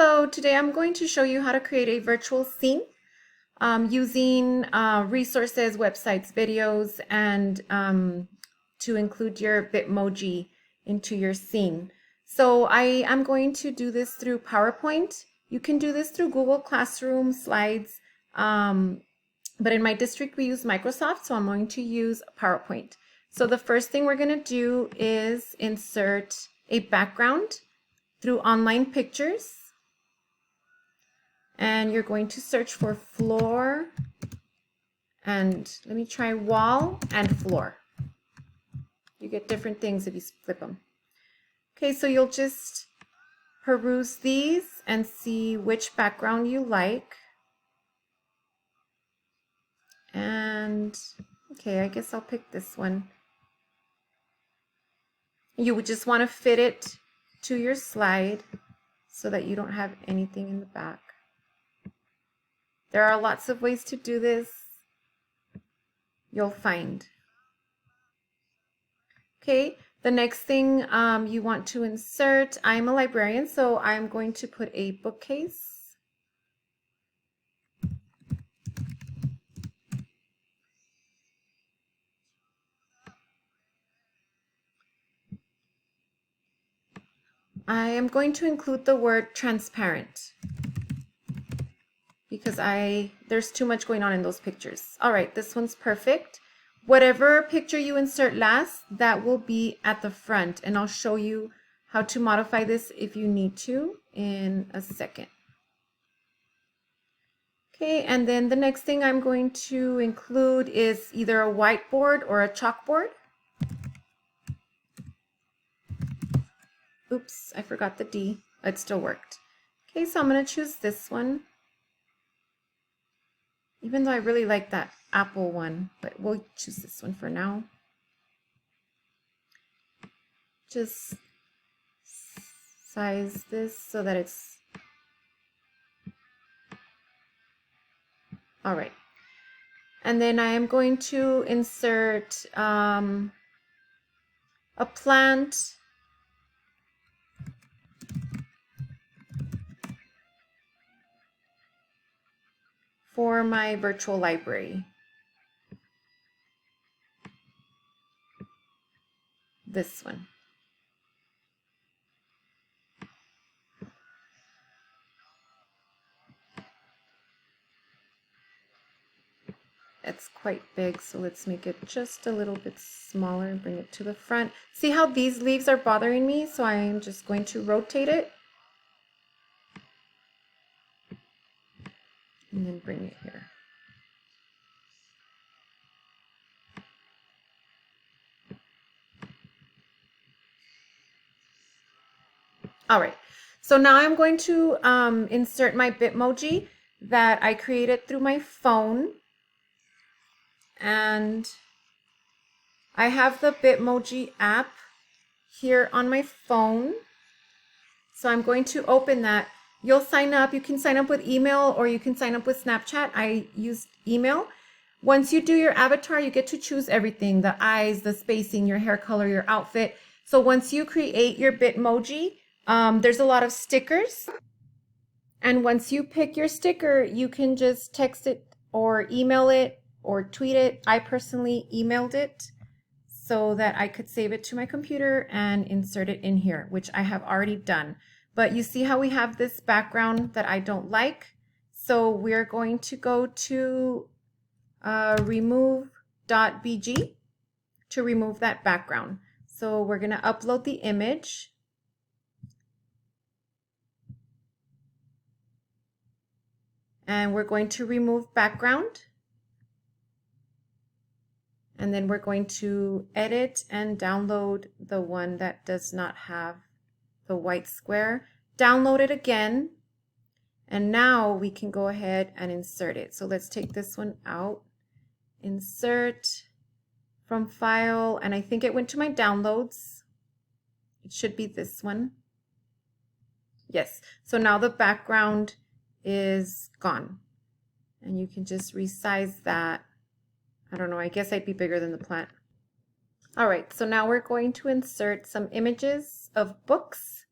Hello, today I'm going to show you how to create a virtual scene using resources, websites, videos, and to include your Bitmoji into your scene. So I am going to do this through PowerPoint. You can do this through Google Classroom, Slides, but in my district we use Microsoft, so I'm going to use PowerPoint. So the first thing we're going to do is insert a background through online pictures. And you're going to search for floor, and let me try wall and floor. You get different things if you flip them. Okay, so you'll just peruse these and see which background you like. And okay, I guess I'll pick this one. You would just want to fit it to your slide so that you don't have anything in the back. There are lots of ways to do this, you'll find. Okay, the next thing you want to insert, I'm a librarian, so I'm going to put a bookcase. I am going to include the word transparent because there's too much going on in those pictures. All right, this one's perfect. Whatever picture you insert last, that will be at the front, and I'll show you how to modify this if you need to in a second. Okay, and then the next thing I'm going to include is either a whiteboard or a chalkboard. Oops, I forgot the D. It still worked. Okay, so I'm going to choose this one. Even though I really like that apple one, but we'll choose this one for now. Just size this so that it's all right. And then I am going to insert a plant for my virtual library. This one. It's quite big, so let's make it just a little bit smaller and bring it to the front. See how these leaves are bothering me? So I'm just going to rotate it and then bring it here. All right, so now I'm going to insert my Bitmoji that I created through my phone. And I have the Bitmoji app here on my phone. So I'm going to open that. You'll sign up. You can sign up with email or you can sign up with Snapchat. I used email. Once you do your avatar, you get to choose everything, the eyes, the spacing, your hair color, your outfit. So once you create your Bitmoji, there's a lot of stickers. And once you pick your sticker, you can just text it or email it or tweet it. I personally emailed it so that I could save it to my computer and insert it in here, which I have already done. But you see how we have this background that I don't like? So we're going to go to remove.bg to remove that background. So we're going to upload the image. And we're going to remove background. And then we're going to edit and download the one that does not have the white square. Download it again. And now we can go ahead and insert it. So let's take this one out. Insert from file. And I think it went to my downloads. It should be this one. Yes. So now the background is gone. And you can just resize that. I don't know, I guess I'd be bigger than the plant. All right, so now we're going to insert some images of books.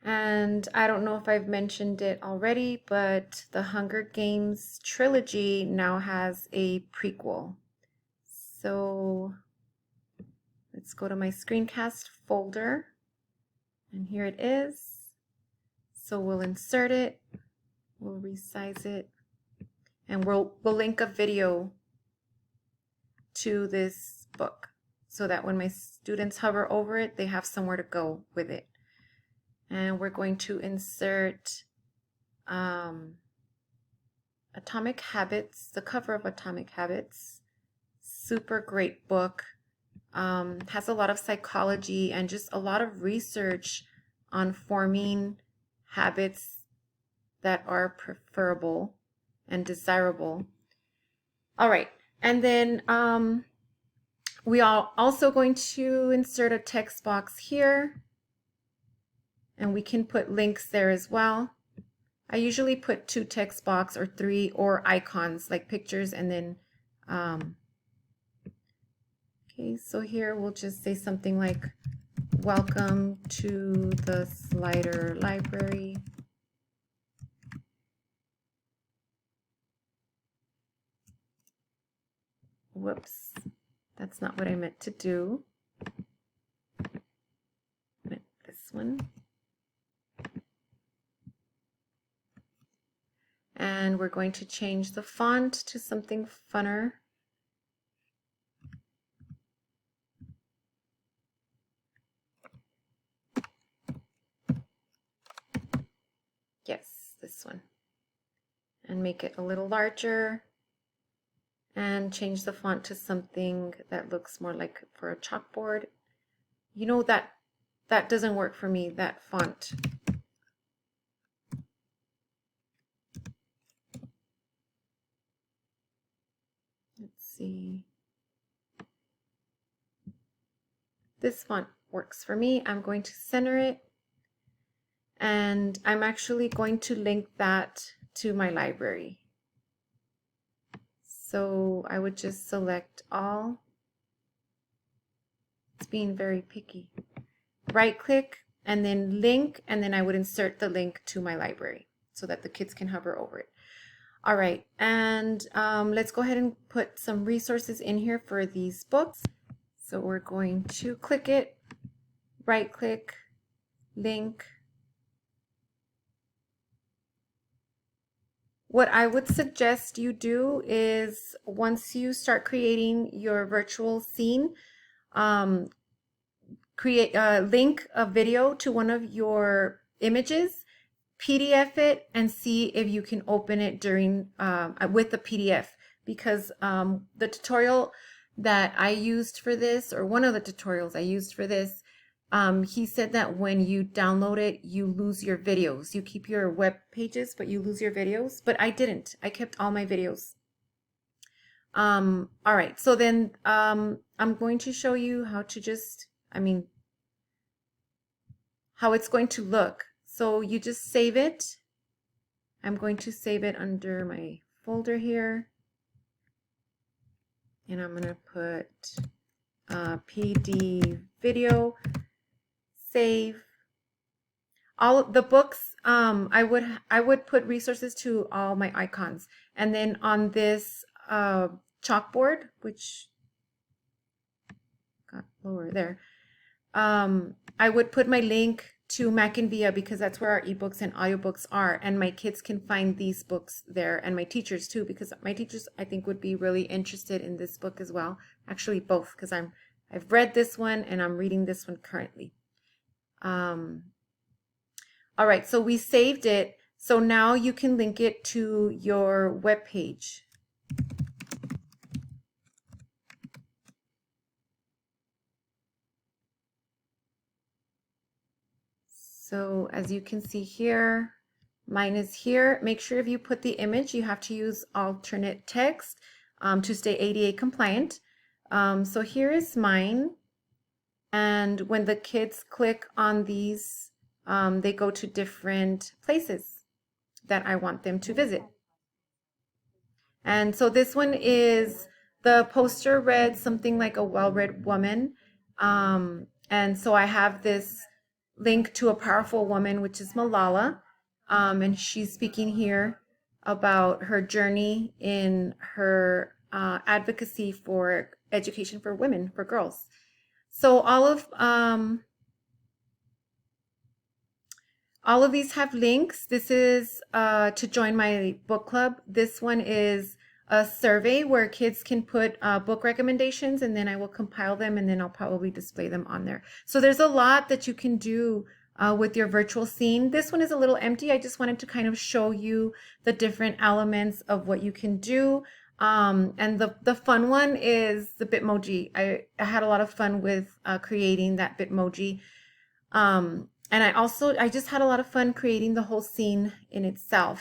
And I don't know if I've mentioned it already, but the Hunger Games trilogy now has a prequel. So let's go to my screencast folder, and here it is. So we'll insert it, we'll resize it, and we'll link a video to this book so that when my students hover over it, they have somewhere to go with it. And we're going to insert Atomic Habits, the cover of Atomic Habits. Super great book. Has a lot of psychology and just a lot of research on forming habits that are preferable and desirable. All right, and then we are also going to insert a text box here, and we can put links there as well. I usually put 2 text box or 3 or icons like pictures, and then okay, so here we'll just say something like, welcome to the Slider Library. Whoops, that's not what I meant to do. I meant this one. And we're going to change the font to something funner. Yes, this one. And make it a little larger. And change the font to something that looks more like for a chalkboard. You know, that doesn't work for me, that font. Let's see. This font works for me. I'm going to center it. And I'm actually going to link that to my library. So I would just select all. It's being very picky. Right click and then link, and then I would insert the link to my library so that the kids can hover over it. All right, and let's go ahead and put some resources in here for these books. So we're going to click it, right click, link. What I would suggest you do is once you start creating your virtual scene, link a video to one of your images, PDF it, and see if you can open it during with the PDF, because the tutorial that I used for this, or one of the tutorials I used for this, he said that when you download it, you lose your videos. You keep your web pages, but you lose your videos. But I didn't. I kept all my videos. All right. So then I'm going to show you how to just, how it's going to look. So you just save it. I'm going to save it under my folder here. And I'm going to put PD video. Save. All the books, I would put resources to all my icons, and then on this chalkboard, which got lower there, I would put my link to Mac and Via, because that's where our ebooks and audiobooks are, and my kids can find these books there, and my teachers too, because my teachers I think would be really interested in this book as well. Actually both, because I've read this one and I'm reading this one currently. All right, so we saved it. So now you can link it to your web page. So as you can see here, mine is here. Make sure if you put the image, you have to use alternate text to stay ADA compliant. So here is mine. And when the kids click on these, they go to different places that I want them to visit. And so this one is, the poster read something like a well-read woman. And so I have this link to a powerful woman, which is Malala. And she's speaking here about her journey in her advocacy for education for women, for girls. So all of these have links. This is to join my book club. This one is a survey where kids can put book recommendations, and then I will compile them, and then I'll probably display them on there. So there's a lot that you can do with your virtual scene. This one is a little empty. I just wanted to kind of show you the different elements of what you can do. And the fun one is the Bitmoji. I had a lot of fun with creating that Bitmoji. And I just had a lot of fun creating the whole scene in itself.